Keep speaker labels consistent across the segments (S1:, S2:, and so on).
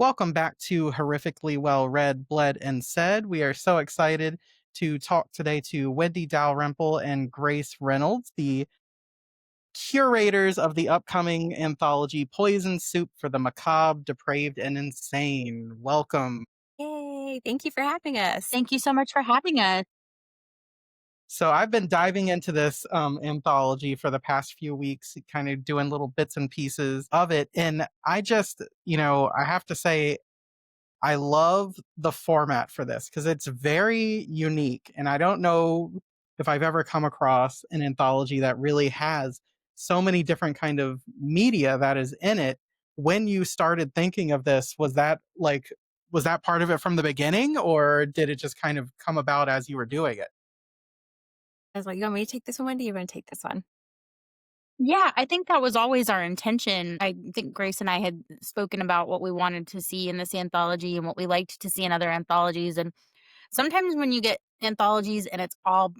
S1: Welcome back to Horrifically Well Read, Bled, and Said. We are so excited to talk today to Wendy Dalrymple and Grace Reynolds, the curators of the upcoming anthology Poison Soup for the Macabre, Depraved, and Insane. Welcome.
S2: Yay! Thank you for having us.
S3: Thank you so much for having us.
S1: So I've been diving into this anthology for the past few weeks, kind of doing little bits and pieces of it. And I have to say, I love the format for this because it's very unique. And I don't know if I've ever come across an anthology that really has so many different kind of media that is in it. When you started thinking of this, was that part of it from the beginning, or did it just kind of come about as you were doing it?
S2: I was like, "You want me to take this one, Wendy? You want to take this one?"
S3: Yeah, I think that was always our intention. I think Grace and I had spoken about what we wanted to see in this anthology and what we liked to see in other anthologies. And sometimes when you get anthologies and it's all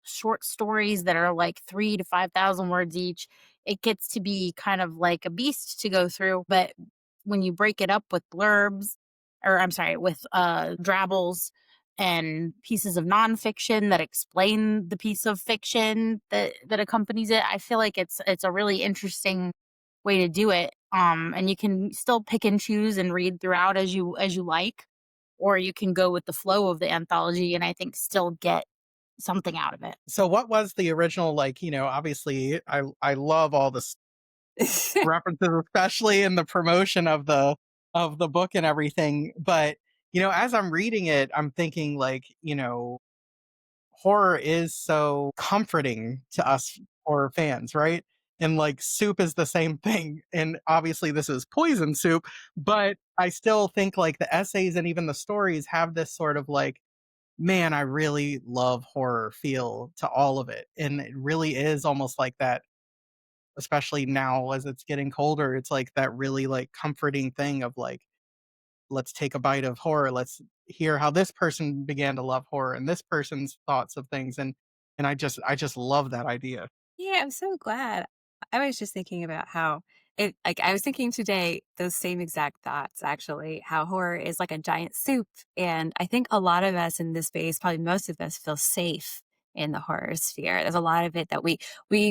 S3: short stories that are like 3 to 5,000 words each, it gets to be kind of like a beast to go through. But when you break it up with blurbs, or I'm sorry, with drabbles and pieces of nonfiction that explain the piece of fiction that accompanies it, I feel like it's a really interesting way to do it. And you can still pick and choose and read throughout as you like, or you can go with the flow of the anthology and I think still get something out of it.
S1: So what was the original, obviously I love all the references, especially in the promotion of the book and everything. But as I'm reading it, I'm thinking horror is so comforting to us horror fans, right? And like soup is the same thing. And obviously this is poison soup, but I still think like the essays and even the stories have this sort of like, man, I really love horror feel to all of it. And it really is almost like that, especially now as it's getting colder. It's like that really like comforting thing of like, let's take a bite of horror. Let's hear how this person began to love horror and this person's thoughts of things. And I just love that idea.
S2: Yeah, I'm so glad. I was just thinking about how I was thinking today those same exact thoughts, actually, how horror is like a giant soup. And I think a lot of us in this space, probably most of us, feel safe in the horror sphere. There's a lot of it that we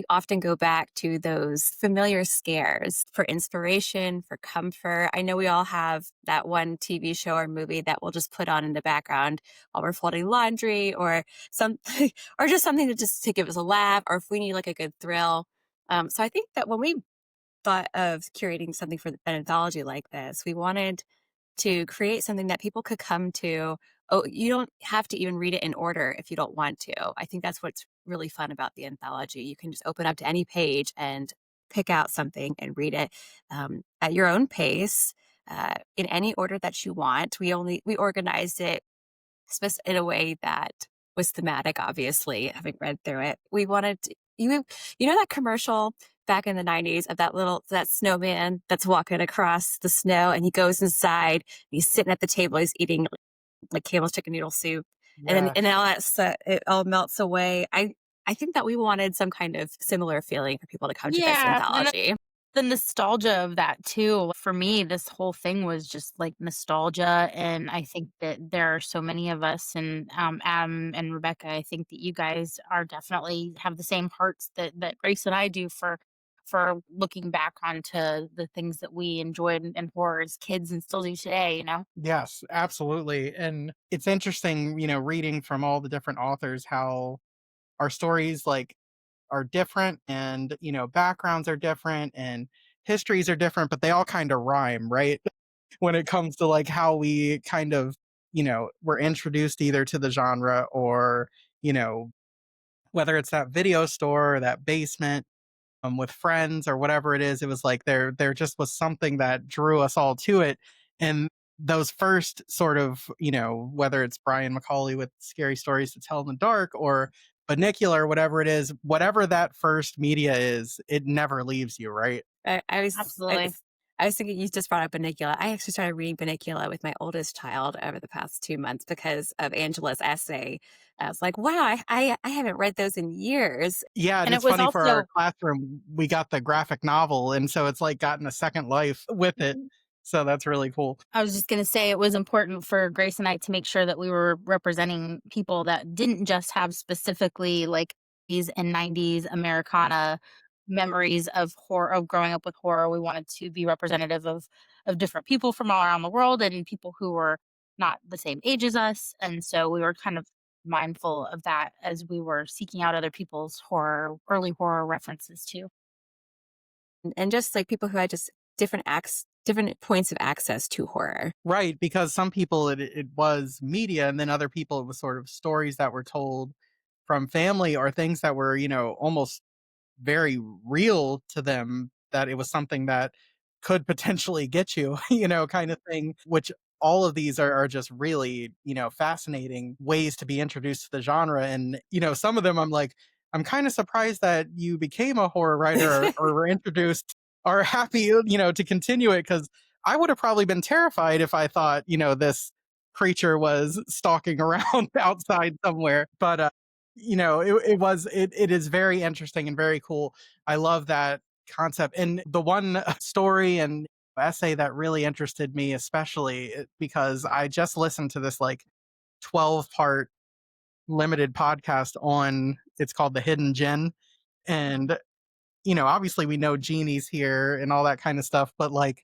S2: often go back to those familiar scares for inspiration, for comfort. I know we all have that one TV show or movie that we'll just put on in the background while we're folding laundry or something, or just something to give us a laugh, or if we need like a good thrill. So I think that when we thought of curating something for an anthology like this, we wanted to create something that people could come to. Oh, you don't have to even read it in order if you don't want to. I think that's what's really fun about the anthology. You can just open up to any page and pick out something and read it at your own pace, in any order that you want. We organized it in a way that was thematic, obviously, having read through it. We wanted to, you know that commercial back in the 90s of that snowman that's walking across the snow and he goes inside, he's sitting at the table, he's eating like Campbell's chicken noodle soup, and then
S1: Yes.
S2: all it all melts away. I think that we wanted some kind of similar feeling for people to come to this
S3: Yeah, and
S2: anthology.
S3: the nostalgia of that too. For me, this whole thing was just like nostalgia, and I think that there are so many of us, and Adam and Rebecca, I think that you guys are definitely have the same hearts that Grace and I do for looking back onto the things that we enjoyed in horror as kids and still do today, you know?
S1: Yes, absolutely. And it's interesting, reading from all the different authors how our stories like are different and, backgrounds are different and histories are different, but they all kind of rhyme, right? When it comes to like how we kind of, were introduced either to the genre or, you know, whether it's that video store or that basement with friends or whatever it is, it was like there just was something that drew us all to it. And those first sort of, whether it's Brian Macaulay with Scary Stories to Tell in the Dark or Banicular or whatever it is, whatever that first media is, it never leaves you, right?
S2: I, I was I,
S3: Absolutely.
S2: I was thinking you just brought up Banicula. I actually started reading Banicula with my oldest child over the past 2 months because of Angela's essay. I was like, wow, I haven't read those in years.
S1: Yeah, and
S3: And it
S1: it's
S3: was
S1: funny for our
S3: also
S1: classroom, we got the graphic novel, and so it's like gotten a second life with it. So that's really cool.
S3: I was just gonna say it was important for Grace and I to make sure that we were representing people that didn't just have specifically like these and 90s Americana memories of horror of growing up with horror. We wanted to be representative of different people from all around the world and people who were not the same age as us. And so we were kind of mindful of that as we were seeking out other people's horror, early horror references too.
S2: And just like people who had just different points of access to horror.
S1: Right, because some people it was media, and then other people it was sort of stories that were told from family or things that were, almost very real to them, that it was something that could potentially get you, kind of thing, which all of these are just really, fascinating ways to be introduced to the genre. And, some of them I'm like, I'm kind of surprised that you became a horror writer or were introduced or happy, to continue it because I would have probably been terrified if I thought, this creature was stalking around outside somewhere. But it is very interesting and very cool. I love that concept. And the one story and essay that really interested me, especially because I just listened to this like 12-part limited podcast on, it's called The Hidden Gem. And, obviously we know genies here and all that kind of stuff, but like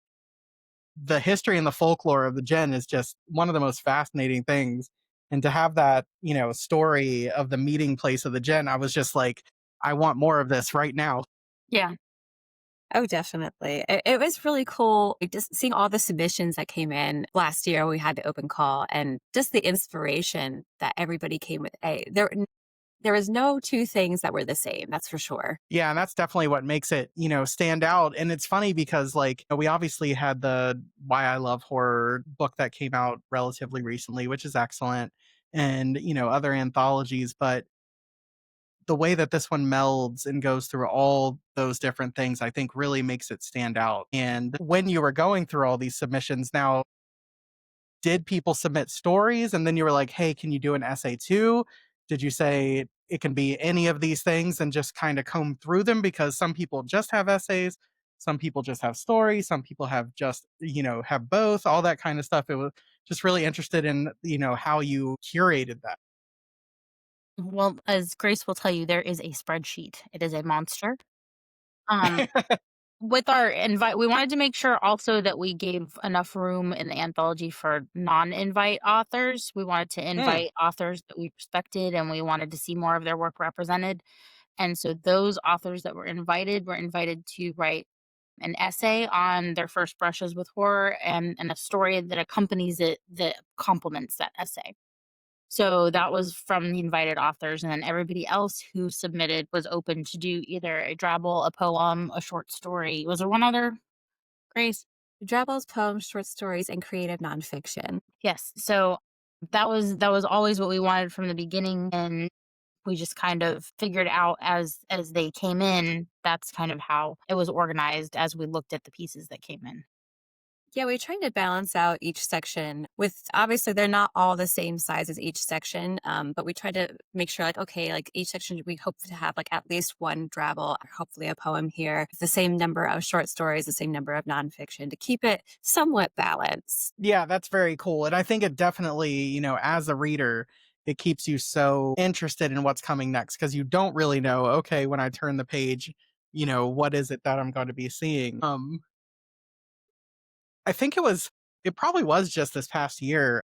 S1: the history and the folklore of the Gen is just one of the most fascinating things. And to have that, story of the meeting place of the Gen, I was just like, I want more of this right now.
S3: Yeah.
S2: Oh, definitely. It was really cool just seeing all the submissions that came in last year. We had the open call and just the inspiration that everybody came with. There was no two things that were the same. That's for sure.
S1: Yeah, and that's definitely what makes it, stand out. And it's funny because like we obviously had the Why I Love Horror book that came out relatively recently, which is excellent, and other anthologies, but the way that this one melds and goes through all those different things, I think really makes it stand out. And when you were going through all these submissions, now, did people submit stories and then you were like, hey, can you do an essay too? Did you say it can be any of these things and just kind of comb through them? Because some people just have essays, some people just have stories, some people have just, have both, all that kind of stuff. It was just really interested in, how you curated that.
S3: Well, as Grace will tell you, there is a spreadsheet. It is a monster. Um, with our invite, we wanted to make sure also that we gave enough room in the anthology for non-invite authors. We wanted to
S1: Mm.
S3: invite authors that we respected and we wanted to see more of their work represented. And so those authors that were invited to write an essay on their first brushes with horror and a story that accompanies it that complements that essay. So that was from the invited authors, and then everybody else who submitted was open to do either a drabble, a poem, a short story. Was there one other, Grace?
S2: Drabbles, poems, short stories, and creative nonfiction.
S3: Yes. So that was always what we wanted from the beginning, and we just kind of figured out as they came in. That's kind of how it was organized as we looked at the pieces that came in.
S2: Yeah, we're trying to balance out each section with obviously they're not all the same size as each section, but we try to make sure like, okay, like each section we hope to have like at least one drabble, hopefully a poem here, the same number of short stories, the same number of nonfiction to keep it somewhat balanced.
S1: Yeah, that's very cool. And I think it definitely, as a reader, it keeps you so interested in what's coming next because you don't really know, okay, when I turn the page, what is it that I'm going to be seeing? I think it probably was just this past year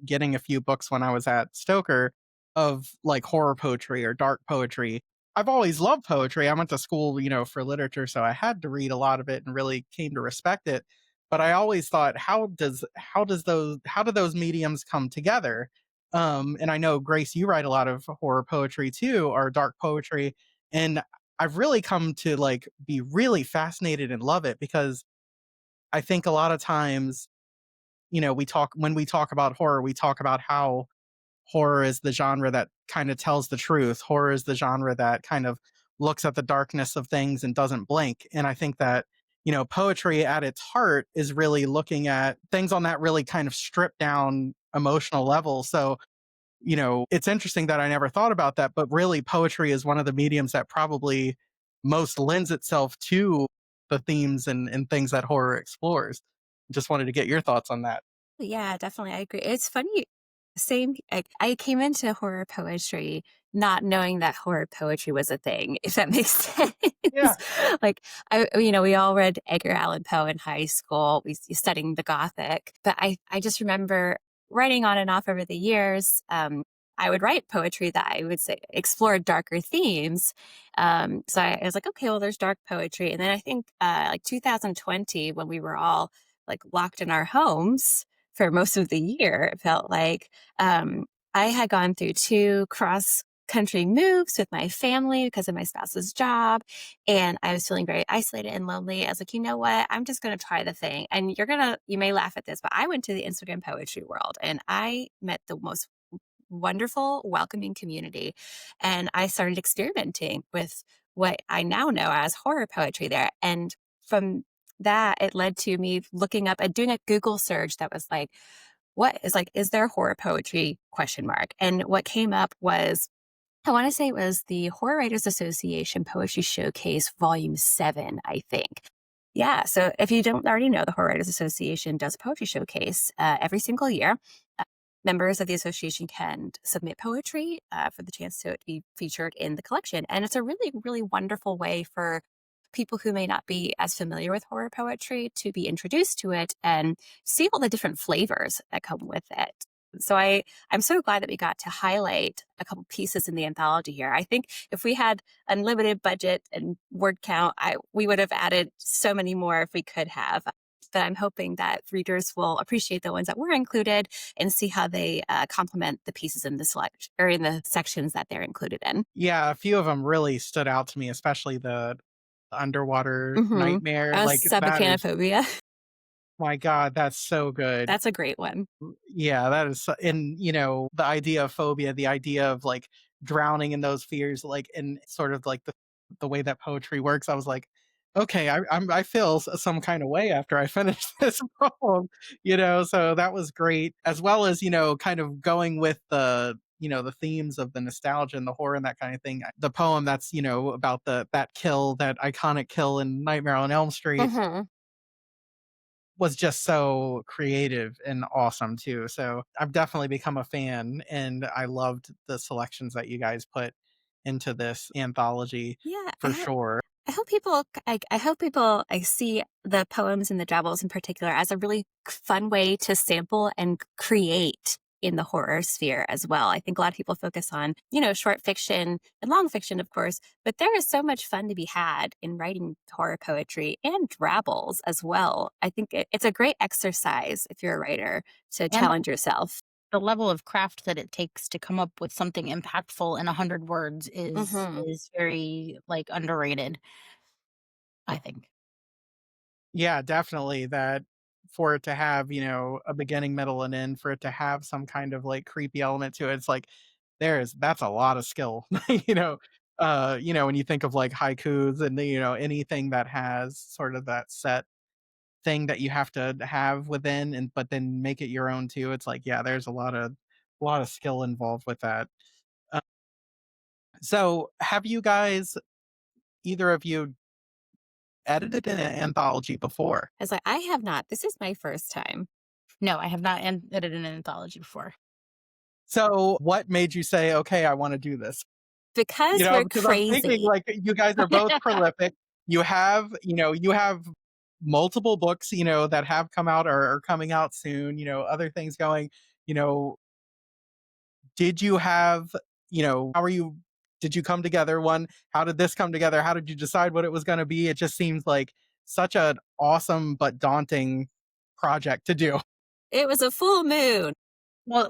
S1: getting a few books when I was at Stoker of like horror poetry or dark poetry. I've always loved poetry. I went to school, for literature, so I had to read a lot of it and really came to respect it. But I always thought, how do those mediums come together? And I know Grace, you write a lot of horror poetry too, or dark poetry, and I've really come to like be really fascinated and love it because I think a lot of times, when we talk about horror, we talk about how horror is the genre that kind of tells the truth. Horror is the genre that kind of looks at the darkness of things and doesn't blink. And I think that, poetry at its heart is really looking at things on that really kind of stripped down emotional level. So, it's interesting that I never thought about that, but really poetry is one of the mediums that probably most lends itself to the themes and things that horror explores. Just wanted to get your thoughts on that.
S2: Yeah, definitely. I agree. It's funny. Same. I came into horror poetry not knowing that horror poetry was a thing, if that makes sense.
S1: Yeah.
S2: Like, we all read Edgar Allan Poe in high school. Studying the Gothic, but I just remember writing on and off over the years. I would write poetry that I would say explored darker themes. So I was like, okay, well, there's dark poetry, and then I think like 2020, when we were all like locked in our homes for most of the year, it felt like. I had gone through two cross country moves with my family because of my spouse's job. And I was feeling very isolated and lonely. I was like, you know what? I'm just going to try the thing. And you may laugh at this, but I went to the Instagram poetry world and I met the most wonderful, welcoming community. And I started experimenting with what I now know as horror poetry there. And from that, it led to me looking up and doing a Google search that was like, is there horror poetry question mark? And what came up was, I want to say it was the Horror Writers Association Poetry Showcase Volume 7, I think. Yeah. So if you don't already know, the Horror Writers Association does a poetry showcase every single year. Uh, Members of the association can submit poetry for the chance to be featured in the collection. And it's a really, really wonderful way for people who may not be as familiar with horror poetry to be introduced to it and see all the different flavors that come with it. So I'm so glad that we got to highlight a couple pieces in the anthology here. I think if we had unlimited budget and word count, we would have added so many more if we could have. But I'm hoping that readers will appreciate the ones that were included and see how they complement the pieces in the select or in the sections that they're included in.
S1: Yeah, a few of them really stood out to me, especially the underwater
S2: Mm-hmm.
S1: nightmare, like, that is
S2: Subacanophobia.
S1: my god, that's so good.
S2: That's a great one.
S1: Yeah, that is so and, the idea of phobia, the idea of, like, drowning in those fears, like, and sort of, like, the way that poetry works, I was like, "Okay, I feel some kinda way after I finish this poem," so that was great, as well as, kind of going with the themes of the nostalgia and the horror and that kinda thing. The poem that's, about that kill, that iconic kill in Nightmare on Elm Street
S2: Mm-hmm.
S1: was just so creative and awesome too. So I've definitely become a fan and I loved the selections that you guys put into this anthology
S2: Yeah,
S1: for sure.
S2: I hope people I see the poems and the dabbles in particular as a really fun way to sample and create in the horror sphere as well. I think a lot of people focus on, short fiction and long fiction, of course, but there is so much fun to be had in writing horror poetry and drabbles as well. I think it's a great exercise if you're a writer to
S3: And
S2: challenge yourself.
S3: the level of craft that it takes to come up with something impactful in 100 words is
S2: Hmm.
S3: is very, like, underrated, I think.
S1: Yeah, definitely that for it to have, a beginning, middle, and end, for it to have some kind of like creepy element to it. It's like that's a lot of skill. When you think of like haikus and anything that has sort of that set thing that you have to have within and but then make it your own too. It's like, yeah, there's a lot of skill involved with that. Uh, so have you guys either of you edited an anthology before?
S2: I was like, I have not. This is my first time
S3: No, I have not edited an anthology before.
S1: So what made you say, okay, I want to do this?
S2: because we're
S1: Because I'm thinking
S2: crazy.
S1: like you guys are both prolific. You have multiple books, that have come out or are coming out soon, other things going, you know, did you have, how are you did you come together? One, how did this come together? How did you decide what it was gonna be? It just seems like such an awesome but daunting project to do.
S2: It was a full moon.
S3: Well,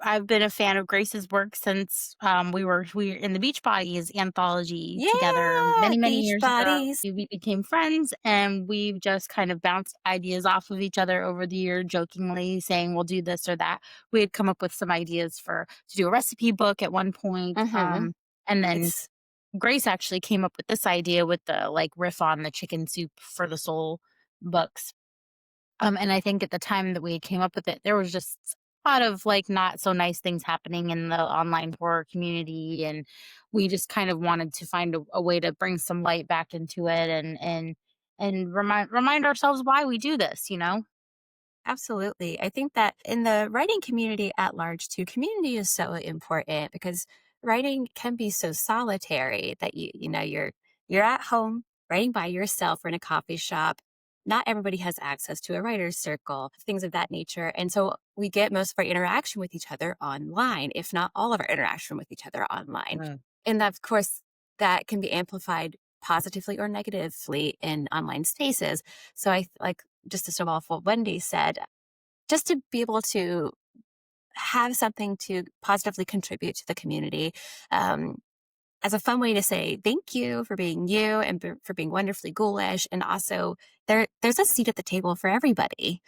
S3: I've been a fan of Grace's work since we were in the Beach Bodies anthology together
S2: Yeah,
S3: many, many
S2: beach
S3: years ago.
S2: bodies.
S3: We became friends and we've just kind of bounced ideas off of each other over the year, jokingly saying we'll do this or that. We had come up with some ideas to do a recipe book at one point.
S2: Mhm.
S3: And then
S2: It's
S3: Grace actually came up with this idea with the like riff on the chicken soup for the soul books. And I think at the time that we came up with it, there was just a lot of like not so nice things happening in the online horror community, and we just kind of wanted to find a way to bring some light back into it, and and remind ourselves why we do this, you know?
S2: Absolutely. I think that in the writing community at large too, community is so important because writing can be so solitary that you're at home writing by yourself or in a coffee shop. Not everybody has access to a writer's circle, things of that nature. And so we get most of our interaction with each other online, if not all of our interaction with each other online.
S1: Mm.
S2: And of course, that can be amplified positively or negatively in online spaces. So I like just to snowball off what Wendy said, just to be able to have something to positively contribute to the community as a fun way to say thank you for being you and for being wonderfully ghoulish. And also, there's a seat at the table for everybody.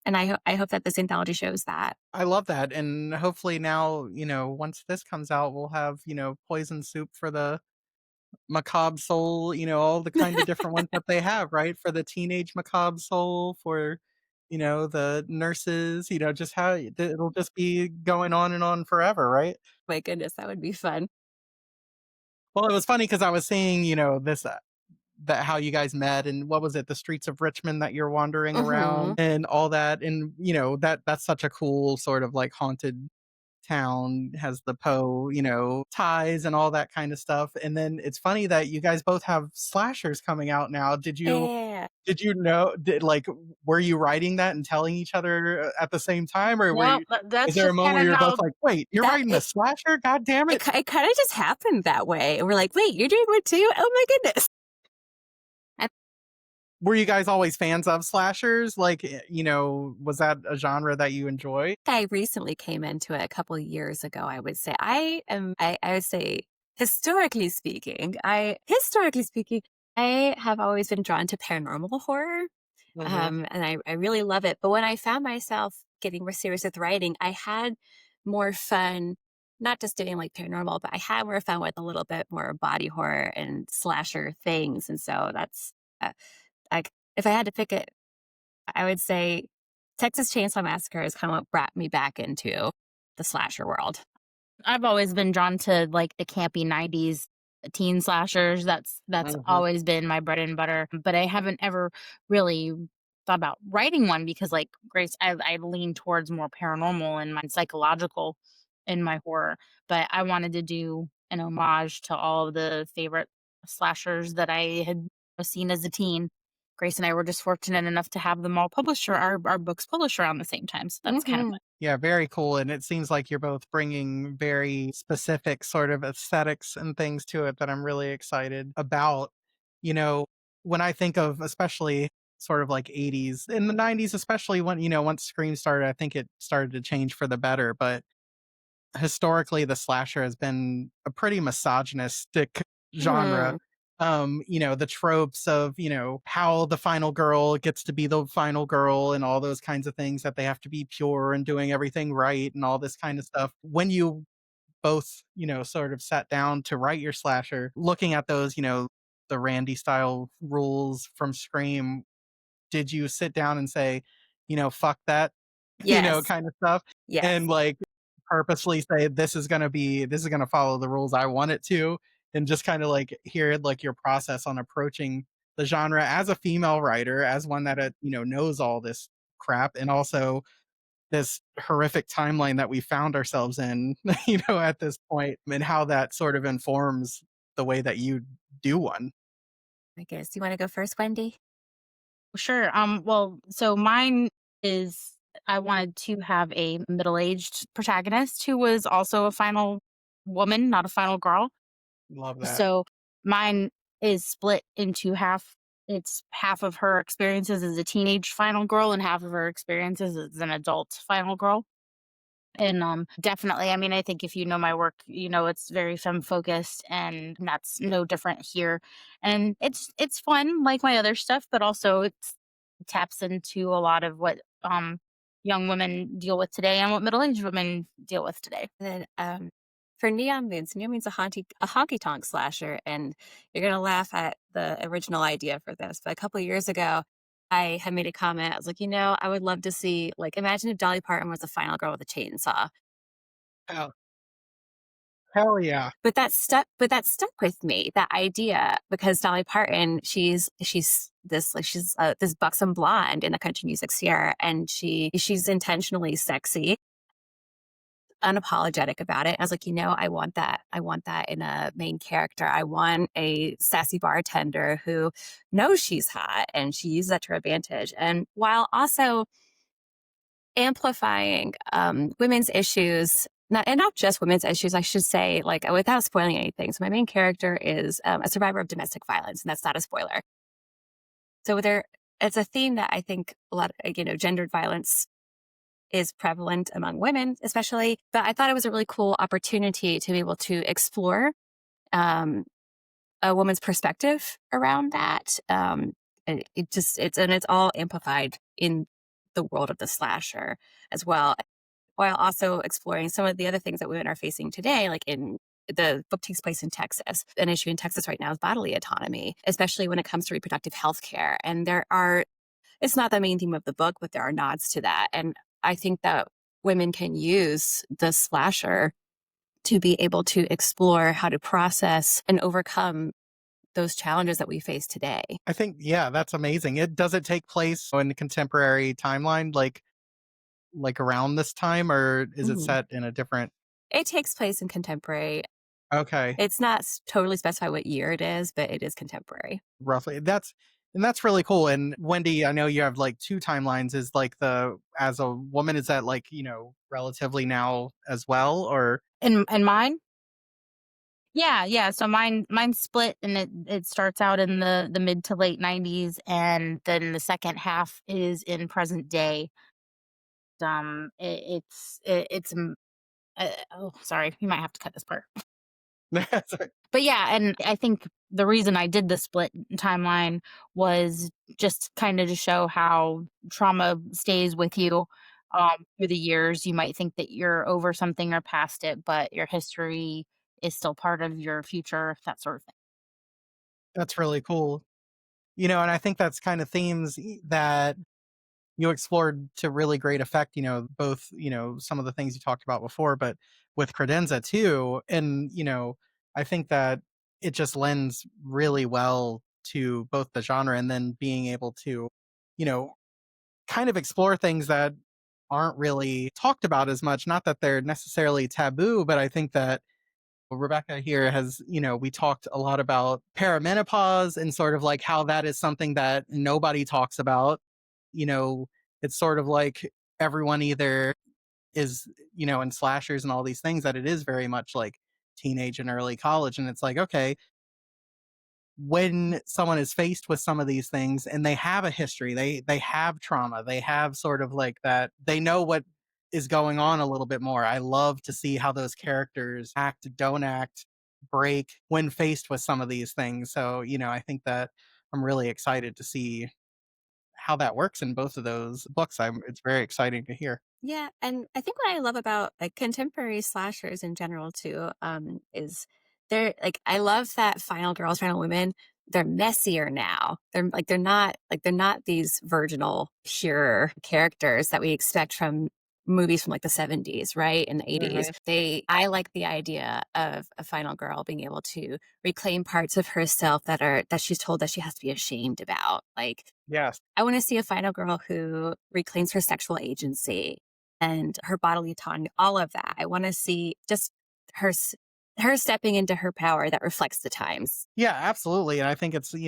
S2: And I hope that this anthology shows that.
S1: I love that, and hopefully now, once this comes out, we'll have, poison soup for the macabre soul, all the kind of different ones that they have, right? For the teenage macabre soul, for, the nurses, just how it'll just be going on and on forever, right?
S2: My goodness, that would be fun.
S1: Well, it was funny because I was seeing, this that how you guys met and what was it, the streets of Richmond that you're wandering
S2: Hmm.
S1: around and all that. And, that's such a cool sort of like haunted town, has the Poe, ties and all that kind of stuff. And then it's funny that you guys both have slashers coming out now.
S2: Yeah.
S1: Did you know like were you writing that and telling each other at the same time, or
S3: No,
S1: is
S3: that's
S1: there a
S3: just kind
S1: moment where
S3: of
S1: you're both
S3: how.
S1: like, wait, you're
S2: That
S1: writing a slasher? God damn it.
S2: it kind of just happened that way. And we're like, wait, you're doing one too? Oh my goodness.
S1: Were you guys always fans of slashers? Like, was that a genre that you enjoy?
S2: I recently came into it a couple of years ago, I would say. I would say historically speaking, I have always been drawn to paranormal horror.
S1: Mhm.
S2: And I really love it. But when I found myself getting more serious with writing, I had more fun, not just doing like paranormal, but I had more fun with a little bit more body horror and slasher things. And so that's like if I had to pick it, I would say Texas Chainsaw Massacre is kind of what brought me back into the slasher world.
S3: I've always been drawn to, like, the campy '90s teen slashers. That's
S1: Mhm.
S3: always been my bread and butter, but I haven't ever really thought about writing one because, like Grace, I lean towards more paranormal and my psychological in my horror, but I wanted to do an homage to all of the favorite slashers that I had seen as a teen. Grace and I were just fortunate enough to have them all published, our books published around the same time, so that's kind of
S2: Hmm.
S3: fun.
S1: Yeah, very cool, and it seems like you're both bringing very specific sort of aesthetics and things to it that I'm really excited about. You know, when I think of especially sort of like '80s, in the '90s, especially when, once Scream started, I think it started to change for the better, but historically the slasher has been a pretty misogynistic genre.
S2: Hmm.
S1: The tropes of, how the final girl gets to be the final girl and all those kinds of things, that they have to be pure and doing everything right and all this kind of stuff. When you both, sort of sat down to write your slasher, looking at those, the Randy style rules from Scream, did you sit down and say, fuck that,
S2: Yes.
S1: kind of stuff?
S2: Yes.
S1: And like purposely say, this is gonna follow the rules I want it to, and just kind of like hear like your process on approaching the genre as a female writer, as one that knows all this crap, and also this horrific timeline that we found ourselves in, at this point, and how that sort of informs the way that you do one.
S2: I guess you want to go first, Wendy?
S3: Sure. Well, so mine is I wanted to have a middle-aged protagonist who was also a final woman, not a final girl.
S1: Love that.
S3: So mine is split into half. It's half of her experiences as a teenage final girl and half of her experiences as an adult final girl. And definitely, I mean, I think if you know my work, you know it's very femme focused, and that's no different here. And it's fun like my other stuff, but also it taps into a lot of what young women deal with today and what middle aged women deal with today.
S2: And then for Neon Moon's a honky tonk slasher, and you're gonna laugh at the original idea for this. But a couple of years ago, I had made a comment. I was like, I would love to see like imagine if Dolly Parton was the final girl with a chainsaw.
S1: Hell, hell yeah.
S2: But that stuck with me, that idea, because Dolly Parton, she's this like she's this buxom blonde in the country music sphere, and she's intentionally sexy, unapologetic about it. I was like, I want that. I want that in a main character. I want a sassy bartender who knows she's hot and she uses that to her advantage. And while also amplifying women's issues, not just women's issues, I should say, like without spoiling anything. So my main character is a survivor of domestic violence, and that's not a spoiler. So it's a theme that I think a lot of, gendered violence is prevalent among women, especially. But I thought it was a really cool opportunity to be able to explore um, a woman's perspective around that. It's all amplified in the world of the slasher as well, while also exploring some of the other things that women are facing today, like in the book takes place in Texas. An issue in Texas right now is bodily autonomy, especially when it comes to reproductive health care. And it's not the main theme of the book, but there are nods to that. And I think that women can use the slasher to be able to explore how to process and overcome those challenges that we face today.
S1: I think, yeah, that's amazing. Does it take place in the contemporary timeline, like around this time, or is it
S2: Mhm.
S1: set in a different?
S2: It takes place in contemporary.
S1: Okay,
S2: It's not totally specified what year it is, but it is contemporary.
S1: roughly. That's really cool. And Wendy, I know you have like two timelines. Is like the as a woman, is that like, relatively now as well, or
S3: In mine? Yeah, yeah. So mine's split, and it starts out in the mid to late 90s, and then the second half is in present day. Oh, sorry, you might have to cut this part.
S1: Sorry.
S3: But yeah, and I think the reason I did the split timeline was just kind of to show how trauma stays with you through the years. You might think that you're over something or past it, but your history is still part of your future, that sort of thing.
S1: That's really cool. And I think that's kind of themes that you explored to really great effect, both, some of the things you talked about before, but with credenza too. And, I think that it just lends really well to both the genre and then being able to, you know, kind of explore things that aren't really talked about as much. Not that they're necessarily taboo, but I think that Rebecca here has, we talked a lot about perimenopause and sort of like how that is something that nobody talks about. You know, it's sort of like everyone either is, in slashers and all these things, that it is very much like teenage and early college. And it's like, okay, when someone is faced with some of these things and they have a history, they have trauma, they have sort of like that, they know what is going on a little bit more. I love to see how those characters act, don't act, break when faced with some of these things. So, I think that I'm really excited to see how that works in both of those books. It's very exciting to hear.
S2: Yeah, and I think what I love about like contemporary slashers in general too, is I love that final girls, final women, they're messier now. They're not these virginal, pure characters that we expect from movies from like the 70s, right? In the 80s.
S1: Mhm.
S2: I like the idea of a final girl being able to reclaim parts of herself that she's told that she has to be ashamed about. Like
S1: Yes.
S2: I want to see a final girl who reclaims her sexual agency and her bodily autonomy, all of that. I want to see just her her stepping into her power that reflects the times.
S1: Yeah, absolutely. And I think it's, it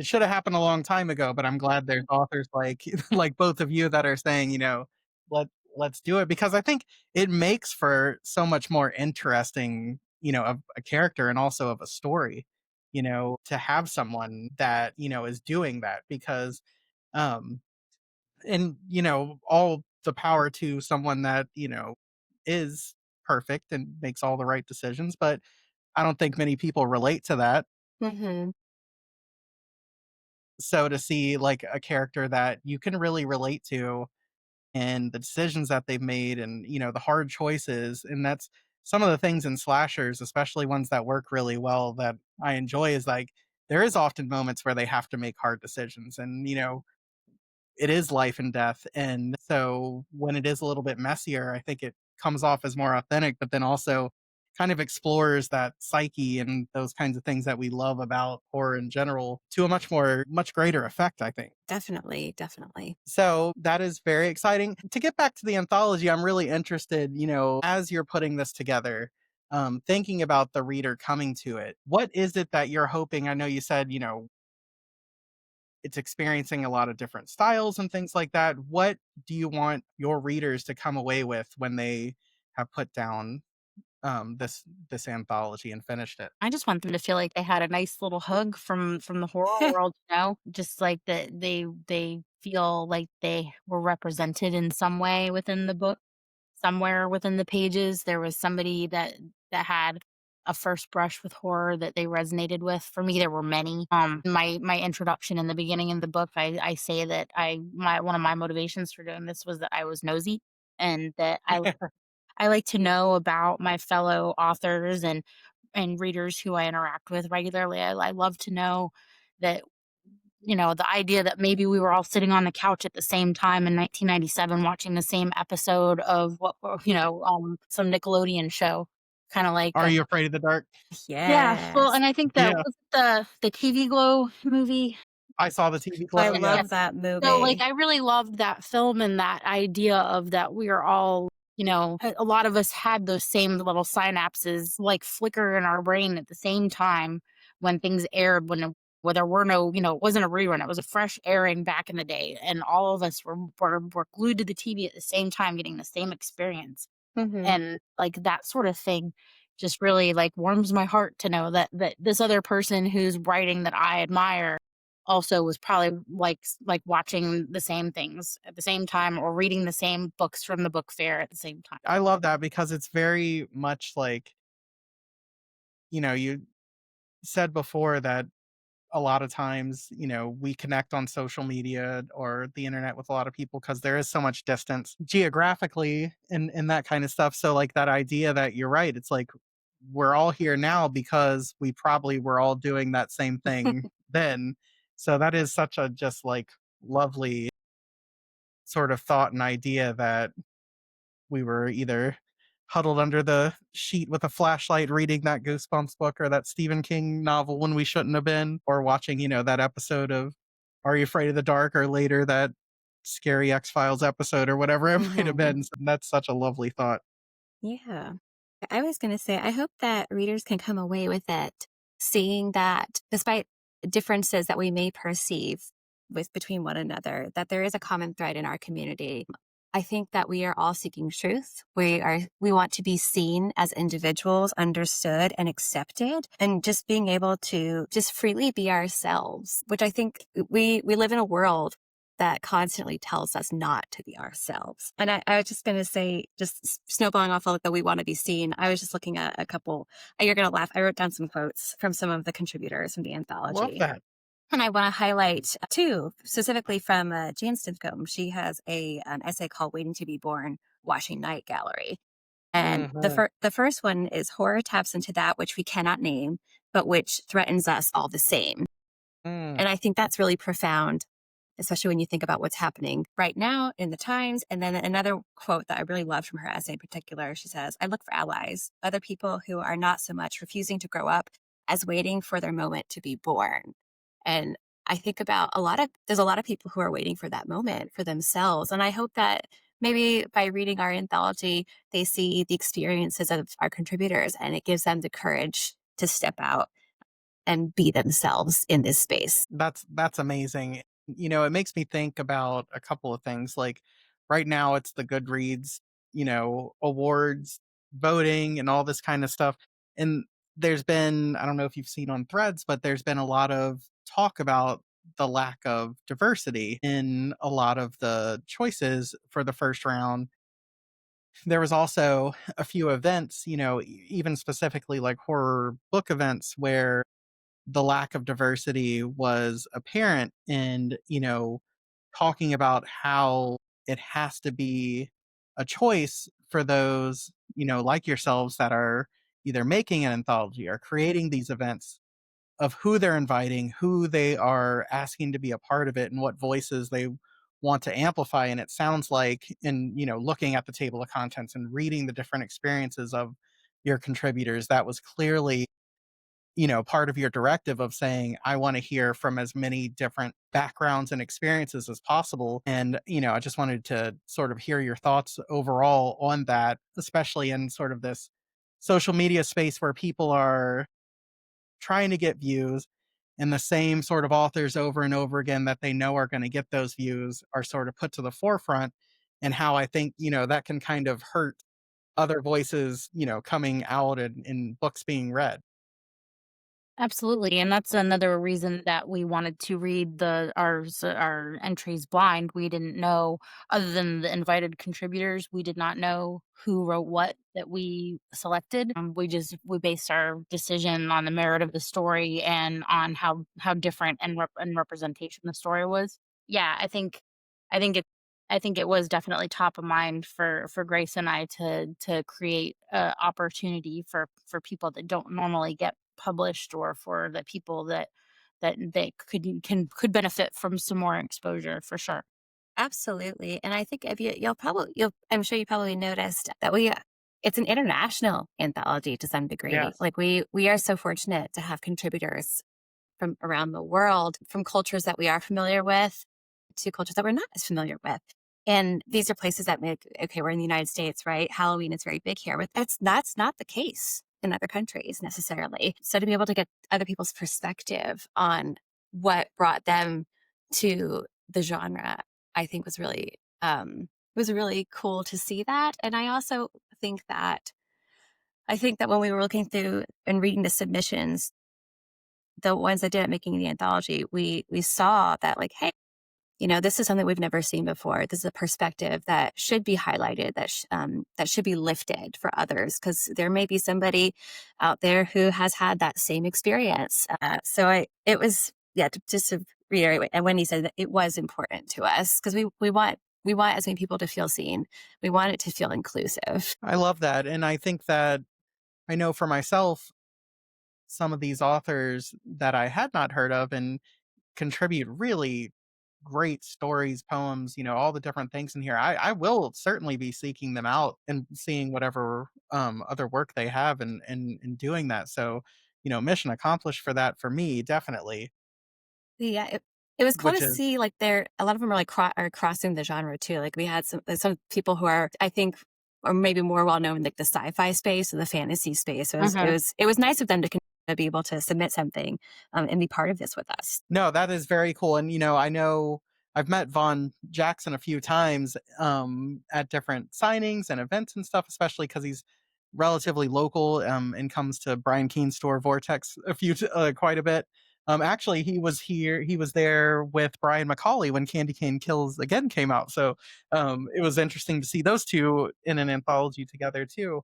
S1: should have happened a long time ago, but I'm glad there's authors like like both of you that are saying, let let's do it, because I think it makes for so much more interesting, of a character and also of a story, to have someone that, is doing that, because um and all the power to someone that, is perfect and makes all the right decisions, but I don't think many people relate to that.
S2: Hmm.
S1: So to see like a character that you can really relate to and the decisions that they've made and, the hard choices, and that's some of the things in slashers, especially ones that work really well, that I enjoy, is like there is often moments where they have to make hard decisions, and, it is life and death. And so when it is a little bit messier, I think it comes off as more authentic, but then also kind of explores that psyche and those kinds of things that we love about horror in general to a much greater effect, I think.
S2: Definitely, definitely.
S1: So that is very exciting. To get back to the anthology, I'm really interested, as you're putting this together, thinking about the reader coming to it. What is it that you're hoping? I know you said, it's experiencing a lot of different styles and things like that. What do you want your readers to come away with when they have put down this anthology and finished it?
S3: I just want them to feel like they had a nice little hug from the horror world, just like that they feel like they were represented in some way within the book. Somewhere within the pages, there was somebody that had a first brush with horror that they resonated with. For me, there were many. My introduction in the beginning of the book, I say that my one of my motivations for doing this was that I was nosy and that I like to know about my fellow authors and readers who I interact with regularly. I love to know that the idea that maybe we were all sitting on the couch at the same time in 1997 watching the same episode of some Nickelodeon show, kind of like
S1: Are You Afraid of the Dark?
S3: yeah. Well,
S2: Yes.
S3: and I think that
S1: Yeah,
S3: was the TV Glow movie.
S1: I saw the TV
S2: I
S1: Glow. Yeah.
S2: love that
S3: So, like,
S2: movie.
S3: I really loved that film and that idea of that we are all, a lot of us had those same little synapses like flicker in our brain at the same time when things aired, when there were no, it wasn't a rerun, it was a fresh airing back in the day. And all of us were glued to the TV at the same time, getting the same experience.
S2: Mhm.
S3: And like that sort of thing just really like warms my heart to know that this other person who's writing that I admire also was probably like watching the same things at the same time or reading the same books from the book fair at the same time.
S1: I love that because it's very much like, you said before that a lot of times, we connect on social media or the internet with a lot of people because there is so much distance geographically and that kind of stuff. So, like, that idea that you're right, it's like we're all here now because we probably were all doing that same thing then. So, that is such a just like lovely sort of thought and idea that we were either huddled under the sheet with a flashlight reading that Goosebumps book or that Stephen King novel when we shouldn't have been, or watching, that episode of Are You Afraid of the Dark, or later that scary X-Files episode or whatever it might have
S2: Mhm.
S1: been. So that's such a lovely thought.
S2: Yeah. I was going to say, I hope that readers can come away with it, seeing that despite differences that we may perceive between one another, that there is a common thread in our community. I think that we are all seeking truth. We want to be seen as individuals, understood and accepted, and just being able to just freely be ourselves, which I think we live in a world that constantly tells us not to be ourselves. And I was just going to say, just snowballing off of the we want to be seen, I was just looking at a couple, you're going to laugh. I wrote down some quotes from some of the contributors from the
S1: Love
S2: anthology.
S1: that.
S2: And I want to highlight two, specifically from Jane Stincombe. She has an essay called Waiting to be Born, Washing Night Gallery. And
S1: Mhm.
S2: the first one is horror taps into that which we cannot name, but which threatens us all the same.
S1: Mm.
S2: And I think that's really profound, especially when you think about what's happening right now in the times. And then another quote that I really loved from her essay in particular, she says, I look for allies, other people who are not so much refusing to grow up as waiting for their moment to be born. And I think about there's a lot of people who are waiting for that moment for themselves. And I hope that maybe by reading our anthology, they see the experiences of our contributors and it gives them the courage to step out and be themselves in this space.
S1: That's amazing. It makes me think about a couple of things. Like right now it's the Goodreads, awards, voting and all this kind of stuff. And there's been, I don't know if you've seen on threads, but there's been a lot of talk about the lack of diversity in a lot of the choices for the first round. There was also a few events, even specifically like horror book events where the lack of diversity was apparent and talking about how it has to be a choice for those like yourselves that are either making an anthology or creating these events of who they're inviting, who they are asking to be a part of it, and what voices they want to amplify. And it sounds like, in looking at the table of contents and reading the different experiences of your contributors. That was clearly, part of your directive of saying, I want to hear from as many different backgrounds and experiences as possible. And, I just wanted to sort of hear your thoughts overall on that, especially in sort of this social media space where people are trying to get views, and the same sort of authors over and over again that they know are going to get those views are sort of put to the forefront, and how I think, that can kind of hurt other voices, coming out and books being read.
S3: Absolutely, and that's another reason that we wanted to read our entries blind. We didn't know, other than the invited contributors, we did not know who wrote what that we selected. We based our decision on the merit of the story and on how different and representation the story was. Yeah, I think it I think it was definitely top of mind for Grace and I to create a opportunity for people that don't normally get published, or for the people that they could benefit from some more exposure for sure.
S2: Absolutely. And I think if you'll I'm sure you probably noticed that it's an international anthology to some degree.
S1: Yes.
S2: Like we are so fortunate to have contributors from around the world, from cultures that we are familiar with to cultures that we're not as familiar with. And these are places that make, okay, we're in the United States, right? Halloween is very big here, but that's not the case in other countries necessarily. So to be able to get other people's perspective on what brought them to the genre, I think was really cool to see that. And I also think that when we were looking through and reading the submissions, the ones that didn't making the anthology, we saw that, like, hey, this is something we've never seen before. This is a perspective that should be highlighted, that should be lifted for others, because there may be somebody out there who has had that same experience. It was, yeah, just to reiterate what Wendy said, that it was important to us because we want as many people to feel seen. We want it to feel inclusive.
S1: I love that. And I think that I know for myself, some of these authors that I had not heard of and contribute really great stories, poems, all the different things in here. I will certainly be seeking them out and seeing whatever other work they have, and doing that. So, mission accomplished for that for me, definitely.
S2: Yeah, it was cool to
S1: Which is
S2: see, like, a lot of them are, like, are crossing the genre too, like, we had some people who are, I think, are maybe more well known in, like, the sci-fi space and the fantasy space, so it was nice of them to be able to submit something, and be part of this with us.
S1: No, that is very cool, and, I know I've met Von Jackson a few times, at different signings and events and stuff, especially because he's relatively local, and comes to Brian Keene's store, Vortex, quite a bit. Actually, he was there with Brian McCauley when Candy Cane Kills Again came out, so, it was interesting to see those 2 in an anthology together too.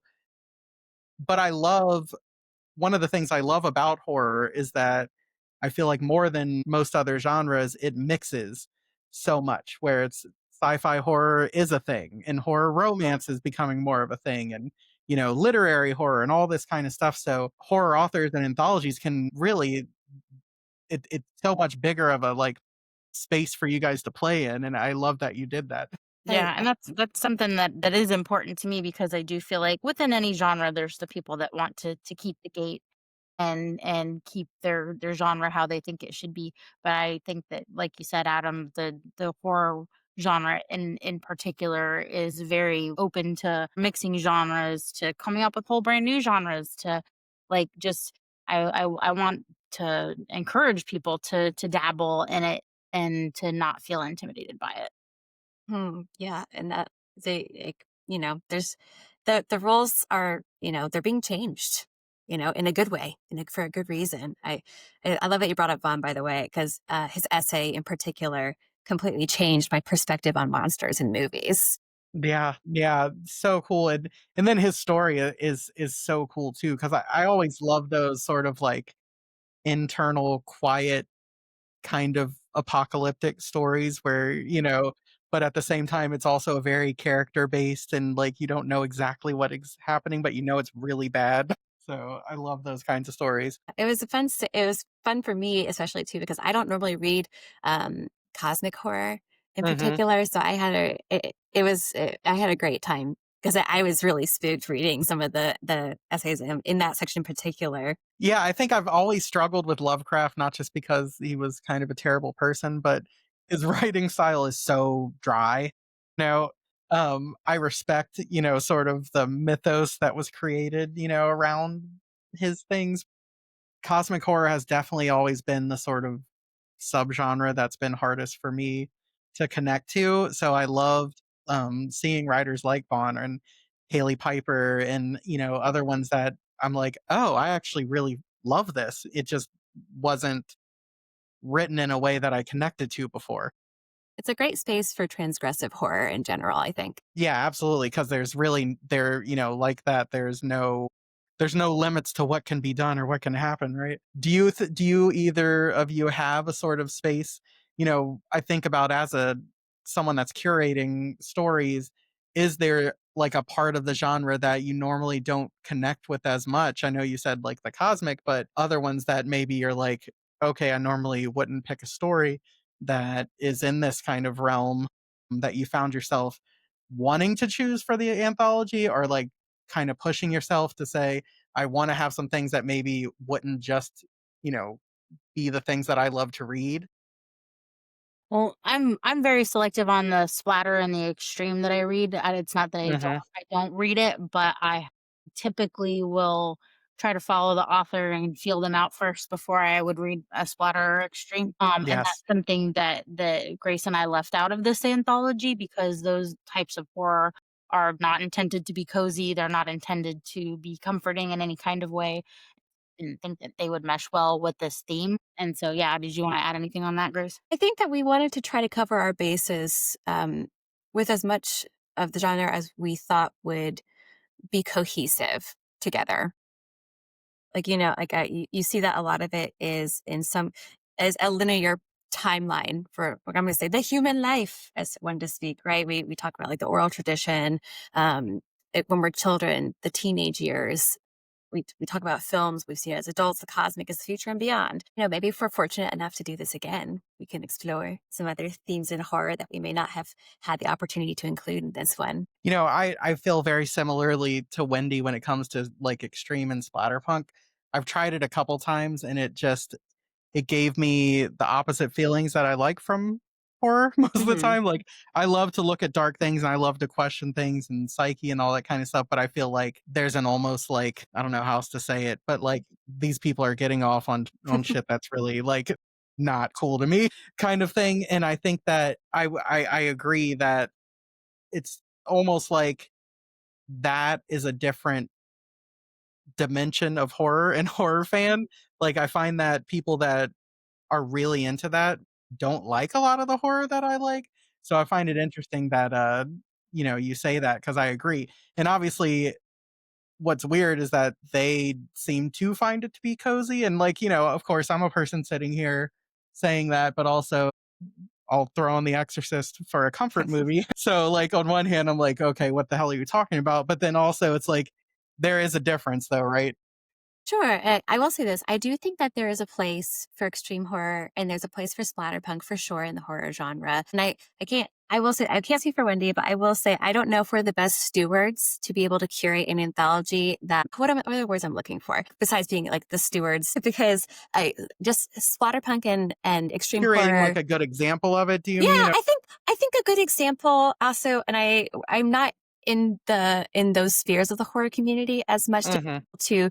S1: But one of the things I love about horror is that I feel like more than most other genres, it mixes so much, where it's sci-fi horror is a thing, and horror romance is becoming more of a thing, and, literary horror and all this kind of stuff. So horror authors and anthologies can really, it's so much bigger of a, like, space for you guys to play in, and I love that you did that.
S2: I
S3: Yeah, and that's something that is important to me, because I do feel like within any genre, there's the people that want to keep the gate and keep their genre how they think it should be. But I think that, like you said, Adam, the horror genre in particular is very open to mixing genres, to coming up with whole brand new genres, to like just I want to encourage people to dabble in it and to not feel intimidated by it.
S2: yeah, and that like, there's the rules are, they're being changed, in a good way, for a good reason. I love that you brought up Vaughn, by the way, because his essay in particular completely changed my perspective on monsters in movies.
S1: Yeah, yeah, so cool, and then his story is so cool too, because I always love those sort of, like, internal, quiet, kind of apocalyptic stories where, but at the same time, it's also very character based, and, like, you don't know exactly what is happening, but it's really bad. So, I love those kinds of stories.
S2: It was fun for me, especially too, because I don't normally read cosmic horror in
S1: Mhm.
S2: particular. So I had a great time because I was really spooked reading some of the essays in that section in particular.
S1: Yeah, I think I've always struggled with Lovecraft, not just because he was kind of a terrible person, but his writing style is so dry. Now, I respect, sort of the mythos that was created, around his things. Cosmic horror has definitely always been the sort of subgenre that's been hardest for me to connect to. So I loved seeing writers like Bond and Haley Piper and other ones that I'm like, oh, I actually really love this. It just wasn't written in a way that I connected to before.
S2: It's a great space for transgressive horror in general, I think.
S1: Yeah, absolutely. Because there's really like that. There's no limits to what can be done or what can happen, right? Do you either of you have a sort of space? I think about as a someone that's curating stories, is there like a part of the genre that you normally don't connect with as much? I know you said like the cosmic, but other ones that maybe you're like, okay, I normally wouldn't pick a story that is in this kind of realm that you found yourself wanting to choose for the anthology, or like kind of pushing yourself to say, I want to have some things that maybe wouldn't just, you know, be the things that I love to read.
S3: Well, I'm very selective on the splatter and the extreme that I read. It's not that
S1: Mhm.
S3: I don't read it, but I typically will try to follow the author and feel them out first before I would read a splatter or extreme. And
S1: Yes.
S3: that's something that Grace and I left out of this anthology because those types of horror are not intended to be cozy. They're not intended to be comforting in any kind of way. Didn't think that they would mesh well with this theme. And so, yeah, did you want to add anything on that, Grace?
S2: I think that we wanted to try to cover our bases with as much of the genre as we thought would be cohesive together. Like, you see that a lot of it is in some as a linear timeline for, like, I'm going to say, the human life, as one to speak, right? We talk about like the oral tradition, um, when we're children, the teenage years. We talk about films we've seen as adults, the cosmic is the future and beyond. Maybe if we're fortunate enough to do this again, we can explore some other themes in horror that we may not have had the opportunity to include in this one.
S1: I feel very similarly to Wendy when it comes to like extreme and splatterpunk. I've tried it a couple times and it gave me the opposite feelings that I like from horror most of the
S2: Hmm.
S1: time. Like, I love to look at dark things and I love to question things and psyche and all that kind of stuff. But I feel like there's an almost like, I don't know how else to say it, but like these people are getting off on shit that's really like not cool to me kind of thing. And I think that I agree that it's almost like that is a different dimension of horror and horror fan. Like, I find that people that are really into that don't like a lot of the horror that I like. So I find it interesting that you say that because I agree. And obviously what's weird is that they seem to find it to be cozy. And like, of course I'm a person sitting here saying that, but also I'll throw on The Exorcist for a comfort movie. So like on one hand I'm like, okay, what the hell are you talking about? But then also it's like there is a difference though, right?
S2: Sure. I will say this. I do think that there is a place for extreme horror and there's a place for splatterpunk for sure in the horror genre. And I will say, I can't speak for Wendy, but I will say, I don't know if we're the best stewards to be able to curate an anthology that, what are the words I'm looking for besides being like the stewards? Because I just splatterpunk and extreme
S1: Curating like
S2: horror.
S1: a good example of it, do you
S2: Yeah,
S1: mean?
S2: I think a good example also, and I'm not in those spheres of the horror community as much
S1: Mhm.
S2: to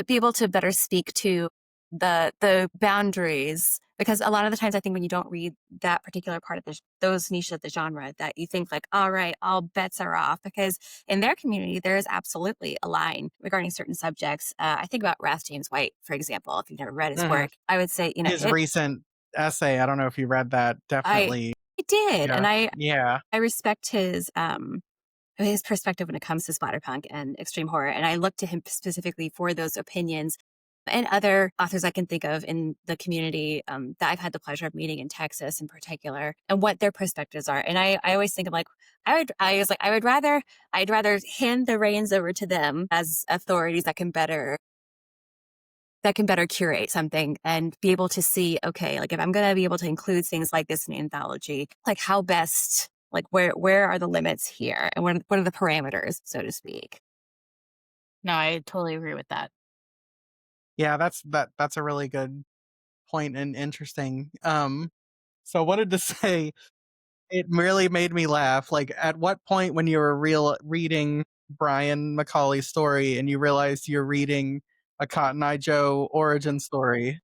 S2: be able to better speak to the boundaries, because a lot of the times I think when you don't read that particular part of those niches of the genre, that you think like, all right, all bets are off, because in their community there is absolutely a line regarding certain subjects. I think about Wrath James White, for example. If you've never read his
S1: Mhm.
S2: work, I would say,
S1: His recent essay, I don't know if you read that,
S2: I
S1: definitely.
S2: I did,
S1: Yeah.
S2: and
S1: Yeah.
S2: I respect his perspective when it comes to splatterpunk and extreme horror, and I look to him specifically for those opinions. And other authors I can think of in the community, that I've had the pleasure of meeting in Texas in particular, and what their perspectives are. And I always think of like, I'd rather hand the reins over to them as authorities that can better curate something and be able to see, okay, like if I'm going to be able to include things like this in an anthology, like how best Like where are the limits here? And what are the parameters, so to speak?
S3: No, I totally agree with that.
S1: Yeah, that's a really good point and interesting. So I wanted to say it really made me laugh. Like, at what point when you were reading Brian Macaulay's story and you realized you're reading a Cotton Eye Joe origin story?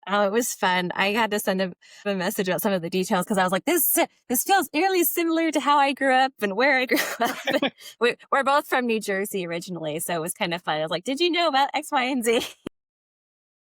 S2: Oh, it was fun. I had to send a message about some of the details because I was like, this feels eerily similar to how I grew up and where I grew up. We're both from New Jersey originally, so it was kind of fun. I was like, did you know about X, Y, and Z?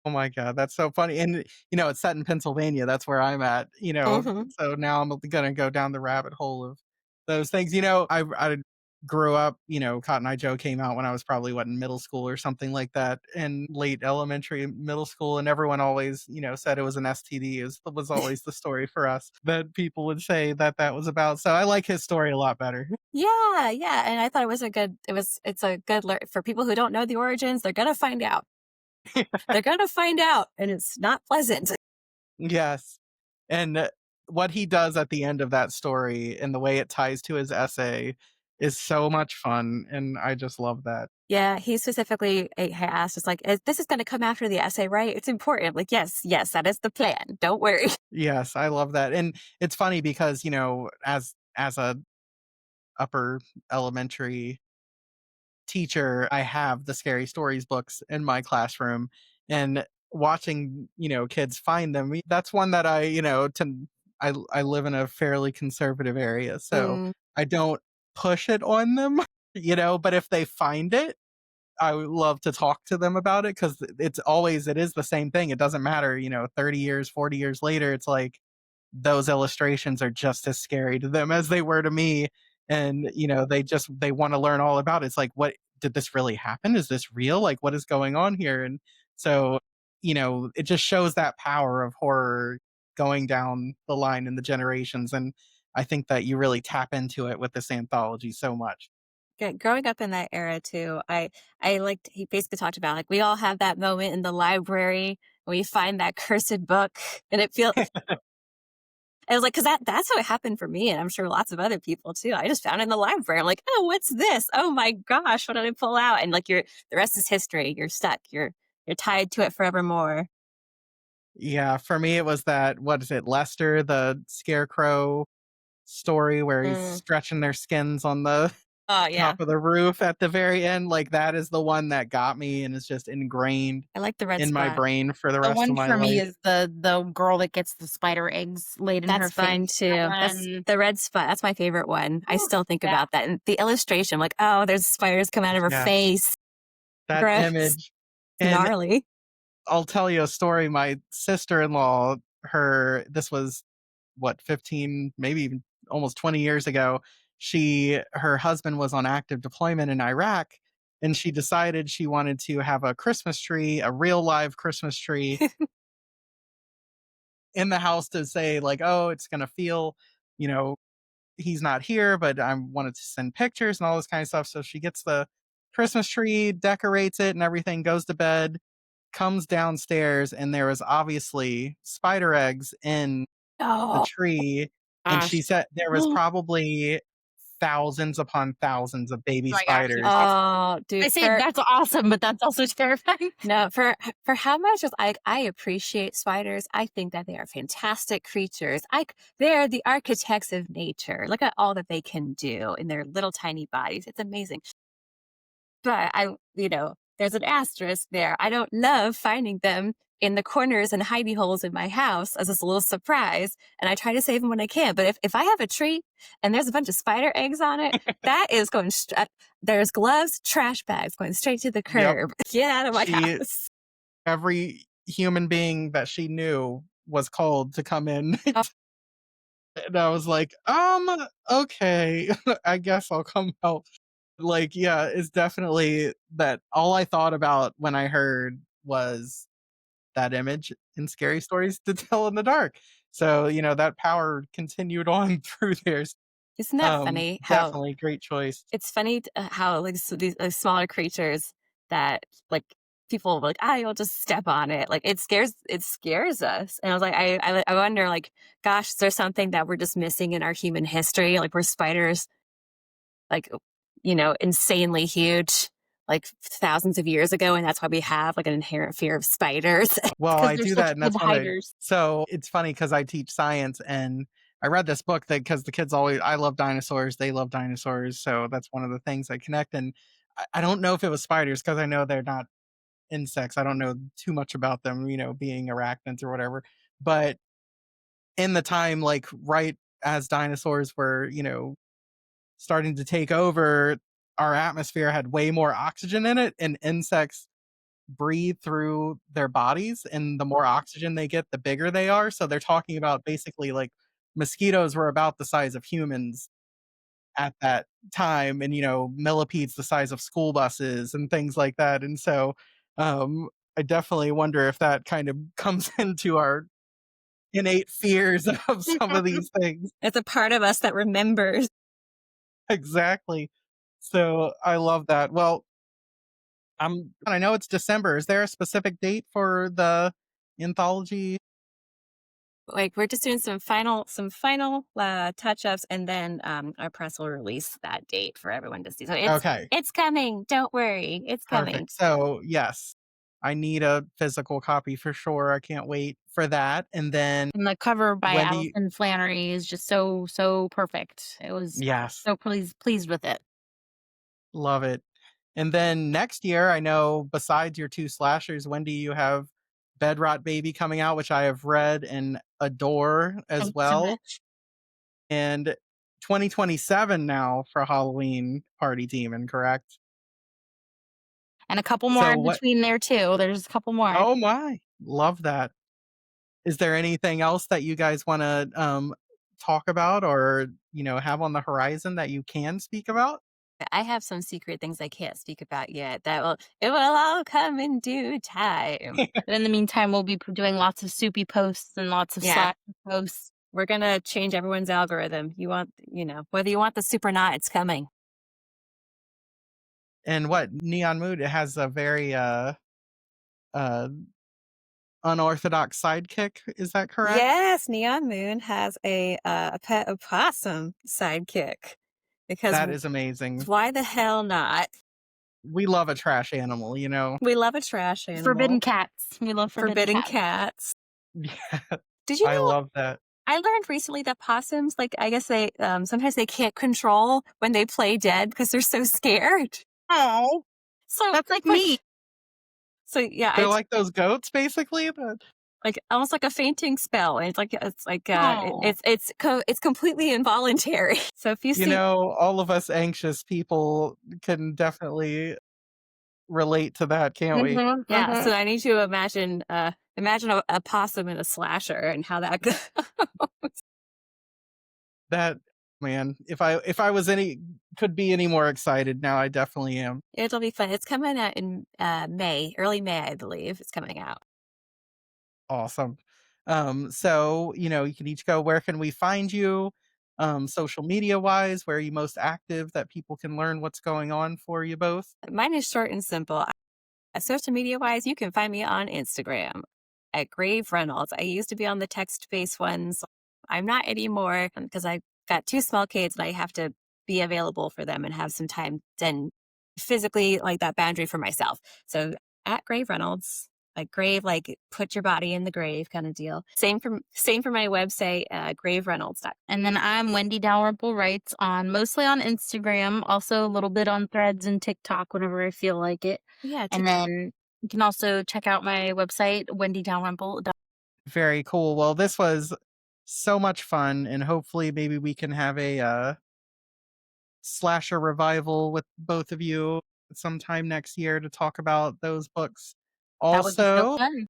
S1: Oh my god, that's so funny, and, it's set in Pennsylvania, that's where I'm at,
S2: Hmm.
S1: so now I'm gonna go down the rabbit hole of those things. I grew up, Cotton Eye Joe came out when I was probably, what, in middle school or something like that, in late elementary and middle school, and everyone always, said it was an STD, was always the story for us that people would say that that was about, so I like his story a lot better.
S2: Yeah, yeah. And I thought it's a good learn for people who don't know the origins. They're gonna find out. They're gonna find out, and it's not pleasant.
S1: Yes. And what he does at the end of that story and the way it ties to his essay is so much fun, and I just love that.
S2: Yeah, he specifically asked, "It's like this is going to come after the essay, right? It's important." I'm like, yes, yes, that is the plan. Don't worry.
S1: Yes, I love that, and it's funny because, as a upper elementary teacher, I have the scary stories books in my classroom, and watching, kids find them, that's one that I live in a fairly conservative area, so
S2: Mm,
S1: I don't push it on them, but if they find it, I would love to talk to them about it because it is the same thing. It doesn't matter, 30 years, 40 years later, it's like those illustrations are just as scary to them as they were to me. And, they want to learn all about it. It's like, what did this really happen? Is this real? Like, what is going on here? And so, it just shows that power of horror going down the line in the generations. And I think that you really tap into it with this anthology so much.
S2: growing up in that era too, I liked. He basically talked about like we all have that moment in the library when we find that cursed book, and it feels. I was like, because that's how it happened for me, and I'm sure lots of other people too. I just found it in the library. I'm like, oh, what's this? Oh my gosh, what did I pull out? And like the rest is history. You're stuck. You're tied to it forevermore.
S1: Yeah, for me, it was that, what is it, Lester, the scarecrow story where he's
S2: Mm.
S1: stretching their skins on the
S2: Oh yeah,
S1: top of the roof at the very end. Like, that is the one that got me and is just ingrained
S2: I like the red
S1: in my
S2: spot.
S1: brain for the
S3: The
S1: rest of
S3: one
S1: my
S3: for me
S1: life.
S3: is the girl that gets the spider eggs laid in her
S2: That's
S3: face.
S2: fine
S3: That
S2: too. That's
S3: one,
S2: the red spot. That's my favorite one. I
S3: ooh,
S2: still think
S3: yeah.
S2: about that. And the illustration, I'm like, oh, there's spiders come out of her
S1: Yes,
S2: face.
S1: that
S2: Gross.
S1: image. And
S2: Gnarly.
S1: I'll tell you a story. My sister-in-law, this was, what, 15, maybe even almost 20 years ago. Her husband was on active deployment in Iraq, and she decided she wanted to have a Christmas tree, a real live Christmas tree in the house to say, like, oh, it's gonna feel, you know, he's not here, but I wanted to send pictures and all this kind of stuff. So she gets the Christmas tree, decorates it and everything, goes to bed, comes downstairs, and there was obviously spider eggs in the
S2: Oh
S1: tree. And she
S3: Gosh.
S1: said there was
S3: Oh
S1: probably thousands upon thousands of baby
S3: my gosh,
S1: spiders.
S3: yes.
S2: oh,
S3: I
S2: dude.
S3: say that's awesome, but that's also terrifying.
S2: No, for how much as I appreciate spiders, I think that they are fantastic creatures. They're the architects of nature. Look at all that they can do in their little tiny bodies. It's amazing. But there's an asterisk there. I don't love finding them in the corners and hidey holes in my house as this little surprise. And I try to save them when I can. But if I have a tree and there's a bunch of spider eggs on it, that is going, there's gloves, trash bags going straight to the
S1: Yep.
S2: curb. Get out of my
S1: She
S2: house.
S1: Every human being that she knew was called to come in.
S2: Oh,
S1: And I was like, okay, I guess I'll come help. Like, yeah, it's definitely that all I thought about when I heard was that image in Scary Stories to Tell in the Dark. So, that power continued on through theirs.
S2: isn't that funny how
S1: Definitely great choice.
S2: it's funny how like these smaller creatures that like people were like, "Ah, you'll just step on it." Like it scares us. And I was like, I wonder, like, gosh, is there something that we're just missing in our human history? Like we're spiders, like insanely huge, like thousands of years ago, and that's why we have like an inherent fear of spiders.
S1: Well,
S3: because
S1: I
S3: they're
S1: do
S3: such
S1: that, and
S3: good
S1: that's one of
S3: hiders.
S1: so it's funny because I teach science, and I read this book that because the kids always I love dinosaurs, they love dinosaurs, so that's one of the things I connect, and I don't know if it was spiders because I know they're not insects, I don't know too much about them, being arachnids or whatever, but in the time, like, right as dinosaurs were, starting to take over, our atmosphere had way more oxygen in it, and insects breathe through their bodies, and the more oxygen they get, the bigger they are. So they're talking about basically like mosquitoes were about the size of humans at that time, and millipedes the size of school buses and things like that. And so I definitely wonder if that kind of comes into our innate fears of some of these things.
S2: It's a part of us that remembers.
S1: Exactly. So I love that. Well, I know it's December. Is there a specific date for the anthology?
S2: Like we're just doing some final touch ups, and then our press will release that date for everyone to see. So
S1: Okay,
S2: it's coming. Don't worry, it's coming.
S1: perfect. So, yes, I need a physical copy for sure. I can't wait for that. And then
S3: And the cover by
S1: Wendy,
S3: Allison Flannery is just so, so perfect. It was
S1: yes,
S3: so pleased with it.
S1: love it. And then next year, I know besides your 2 slashers, Wendy, you have Bedrot Baby coming out, which I have read and adore as
S3: Thank you so
S1: well.
S3: much.
S1: And 2027 now for Halloween Party Demon, correct?
S3: And a couple more
S1: So
S3: in
S1: what
S3: between there too. There's a couple more.
S1: Oh my, love that. Is there anything else that you guys wanna, talk about or, have on the horizon that you can speak about?
S2: I have some secret things I can't speak about yet. It will all come in due time.
S3: But in the meantime, we'll be doing lots of soupy posts and lots of
S2: Yeah,
S3: Slack posts.
S2: we're gonna change everyone's algorithm. Whether you want the soup or not, it's coming.
S1: And what, Neon Mood, it has a very, uh, unorthodox sidekick, is that correct?
S2: Yes, Neon Moon has a pet opossum sidekick because
S1: That is amazing.
S2: why the hell not?
S1: We love a trash animal, you know?
S2: We love a trash
S3: Forbidden
S2: animal.
S3: cats. We love forbidden
S2: Forbidden
S3: cats.
S2: cats.
S1: Yeah,
S2: Did you
S1: I
S2: know?
S1: love that.
S2: I learned recently that possums, like, I guess they sometimes they can't control when they play dead because they're so scared.
S3: Oh,
S2: So
S3: that's like
S2: like
S3: me.
S2: so yeah,
S1: They're
S2: it's
S1: like those goats, basically, that
S2: like almost like a fainting spell. And
S3: Oh,
S2: it's completely involuntary. So if you see
S1: all of us anxious people can definitely relate to that, can't we?
S3: mhm,
S2: yeah,
S3: mhm.
S2: so I need you to imagine a possum in a slasher and how that goes.
S1: That man, if I was any could be any more excited now, I definitely am.
S2: It'll be fun. It's coming out in May, early May, I believe. It's coming out.
S1: Awesome. So, you can each go, where can we find you? Social media wise, where are you most active that people can learn what's going on for you both?
S2: Mine is short and simple. Social media wise, you can find me on Instagram at Grave Reynolds. I used to be on the text based ones. I'm not anymore because I got 2 small kids and I have to be available for them and have some time and physically like that boundary for myself. So at Grave Reynolds, like grave, like put your body in the grave kind of deal. Same for my website, gravereynolds.com.
S3: And then I'm Wendy Dalrymple Writes on mostly on Instagram, also a little bit on Threads and TikTok whenever I feel like it.
S2: Yeah,
S3: And then you can also check out my website, wendydalrymple.com.
S1: Very cool. Well, this was so much fun, and hopefully maybe we can have a slasher revival with both of you sometime next year to talk about those books.
S3: That would be so
S1: Also,
S3: fun.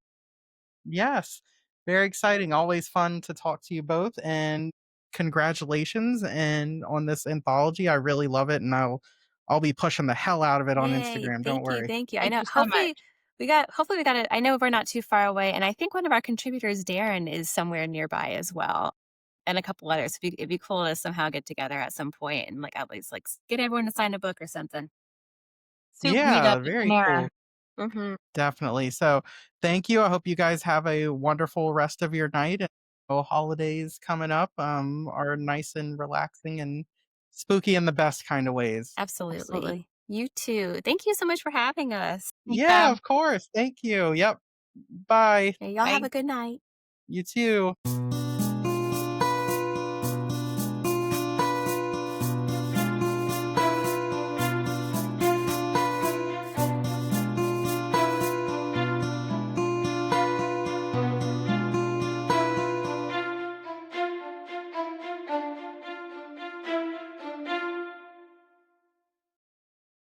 S1: yes, very exciting. Always fun to talk to you both, and congratulations and on this anthology. I really love it, and I'll be pushing the hell out of it on
S2: Yay,
S1: Instagram. Don't
S2: thank you,
S1: worry.
S2: thank you. I
S3: Thank
S2: know
S3: you so much.
S2: hopefully we got it. I know we're not too far away, and I think one of our contributors, Darren, is somewhere nearby as well. And a couple others. It'd be cool to somehow get together at some point and like at least like get everyone to sign a book or something.
S3: Soup meetup
S1: Yeah,
S3: at
S1: very
S3: Panera.
S1: cool.
S2: Mhm.
S1: Definitely. So, thank you. I hope you guys have a wonderful rest of your night, and holidays coming up, are nice and relaxing and spooky in the best kind of ways.
S3: Absolutely.
S2: Absolutely. You too. Thank you so much for having us.
S1: Yeah,
S3: Anytime.
S1: of course. Thank you. Yep. Bye.
S2: Yeah, y'all have
S3: Bye.
S2: a good night.
S1: You too.